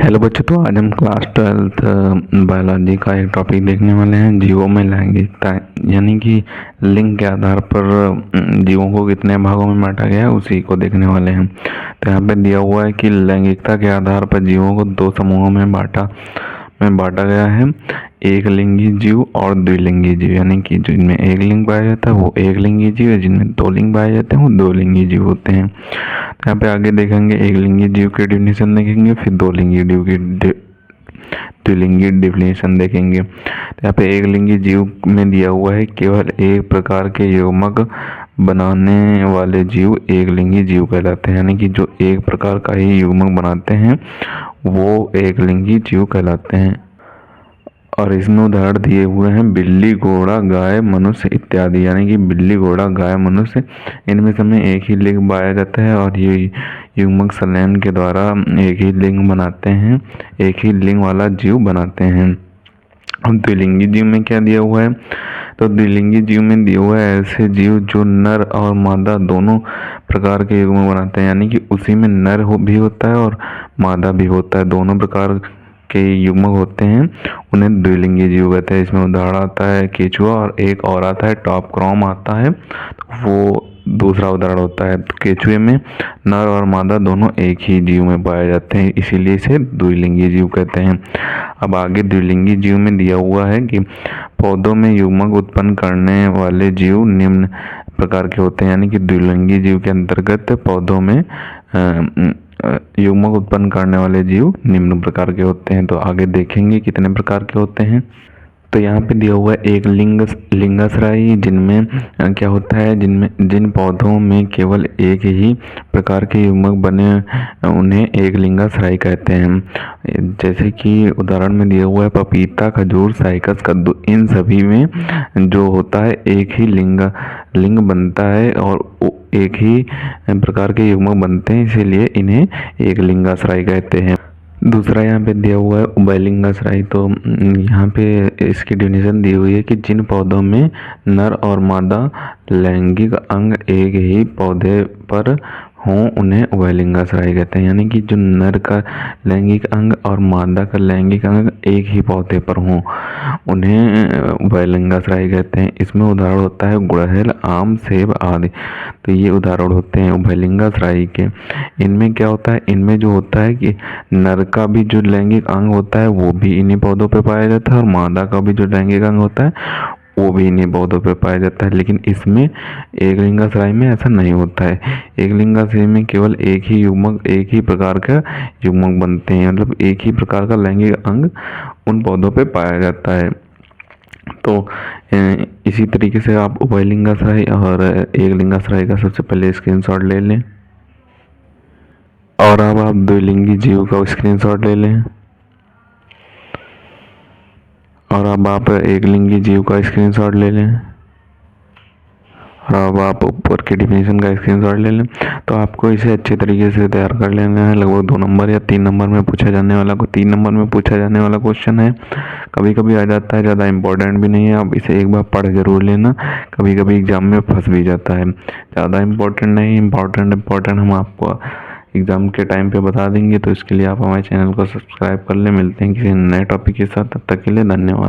Hello बच्चों, तो आज हम क्लास 12th बायोलॉजी का एक टॉपिक देखने वाले हैं, जीवों में लैंगिकता। यानी कि लिंग के आधार पर जीवों को कितने भागों में बांटा गया है उसी को देखने वाले हैं। तो यहाँ पे दिया हुआ है कि लैंगिकता के आधार पर जीवों को दो समूहों में बांटा गया है, एक लिंगी जीव और द्विलिंगी जीव। यानी कि जिनमें एक लिंग पाया जाता है वो एक लिंगी जीव है, जिनमें दो लिंग पाए जाते हैं वो दो लिंगी जीव होते हैं। तो यहाँ पे आगे देखेंगे एक लिंगी जीव की डिफिनेशन देखेंगे, फिर दो लिंगी जीव की द्विलिंगी डिफिनेशन देखेंगे। तो यहाँ पे एक लिंगी जीव में दिया हुआ है केवल एक प्रकार के युग्मक बनाने वाले जीव एक लिंगी जीव कहलाते हैं। यानी कि जो एक प्रकार का ही युग्मक बनाते हैं वो एक लिंगी जीव कहलाते हैं। और इसमें उदाहरण दिए हुए हैं बिल्ली, घोड़ा, गाय, मनुष्य इत्यादि। यानी कि बिल्ली, घोड़ा, गाय, मनुष्य, इनमें से हमें एक ही लिंग पाया जाता है और ये युग्मक संलयन के द्वारा एक ही लिंग बनाते हैं, एक ही लिंग वाला जीव बनाते हैं। अब द्विलिंगी जीव में क्या दिया हुआ है? तो द्विलिंगी जीव में दिया हुआ है ऐसे जीव जो नर और मादा दोनों प्रकार के युग्मक बनाते हैं। यानी कि उसी में नर भी होता है और मादा भी होता है, दोनों प्रकार के युग्मक होते हैं, उन्हें द्विलिंगी जीव कहते हैं। इसमें उदाहरण आता है केचुआ और एक और आता है टॉप क्रोम आता है, वो दूसरा उदाहरण होता है। तो केचुए में नर और मादा दोनों एक ही जीव में पाए जाते हैं, इसीलिए इसे द्विलिंगी जीव कहते हैं। अब आगे द्विलिंगी जीव में दिया हुआ है कि पौधों में युग्मक उत्पन्न करने वाले जीव निम्न प्रकार के होते हैं। यानी कि द्विलिंगी जीव के अंतर्गत पौधों में युग्मक उत्पन्न करने वाले जीव निम्न प्रकार के होते हैं। तो आगे देखेंगे कितने प्रकार के होते हैं। तो यहाँ पे दिया हुआ है एक लिंगाश्रयी, जिनमें क्या होता है, जिन पौधों में केवल एक ही प्रकार के युग्मक बने उन्हें एक लिंगाश्रयी कहते हैं। जैसे कि उदाहरण में दिया हुआ है पपीता, खजूर, साइकस, कद्दू, इन सभी में जो होता है एक ही लिंग बनता है और एक ही प्रकार के युग्मक बनते हैं, इसीलिए इन्हें एक लिंगाश्रयी कहते हैं। दूसरा यहाँ पे दिया हुआ है उभयलिंगाश्रयी। तो यहाँ पे इसकी डेफिनेशन दी हुई है कि जिन पौधों में नर और मादा लैंगिक अंग एक ही पौधे पर हों उन्हें उभयलिंगाश्रयी कहते हैं। यानी कि जो नर का लैंगिक अंग और मादा का लैंगिक अंग एक ही पौधे पर हों उन्हें उभयलिंगाश्रयी कहते हैं। इसमें उदाहरण होता है गुड़हल, आम, सेब आदि। तो ये उदाहरण होते हैं उभयलिंगाश्रयी के। इनमें क्या होता है, इनमें जो होता है कि नर का भी जो लैंगिक अंग होता है वो भी इन्हीं पौधों पे पाया जाता है और मादा का भी जो लैंगिक अंग होता है वो भी इन्हीं पौधों पे पाया जाता है। लेकिन इसमें एक लिंगाश्रयी में ऐसा नहीं होता है। एक लिंगाश्रयी में केवल एक ही युग्मक, एक ही प्रकार का युग्मक बनते हैं, मतलब एक ही प्रकार का लैंगिक अंग उन पौधों पे पाया जाता है। तो इसी तरीके से आप उभयलिंगाश्रयी और एक लिंगाश्रयी का सबसे पहले स्क्रीनशॉट ले लें और अब आप द्विलिंगी जीव का स्क्रीनशॉट ले लें और अब आप एक लिंगी जीव का स्क्रीनशॉट ले लें और अब आप ऊपर की डिफिनेशन का स्क्रीनशॉट ले लें। तो आपको इसे अच्छे तरीके से तैयार कर लेना है। लगभग 2 नंबर या 3 नंबर में पूछा जाने वाला 3 नंबर में पूछा जाने वाला क्वेश्चन है। कभी कभी आ जाता है, ज़्यादा इंपॉर्टेंट भी नहीं है। आप इसे एक बार पढ़ जरूर लेना, कभी कभी एग्जाम में फंस भी जाता है। ज़्यादा इंपॉर्टेंट नहीं, इम्पॉर्टेंट हम आपको एग्ज़ाम के टाइम पे बता देंगे। तो इसके लिए आप हमारे चैनल को सब्सक्राइब कर लें। मिलते हैं किसी नए टॉपिक के साथ, तब तक के लिए धन्यवाद।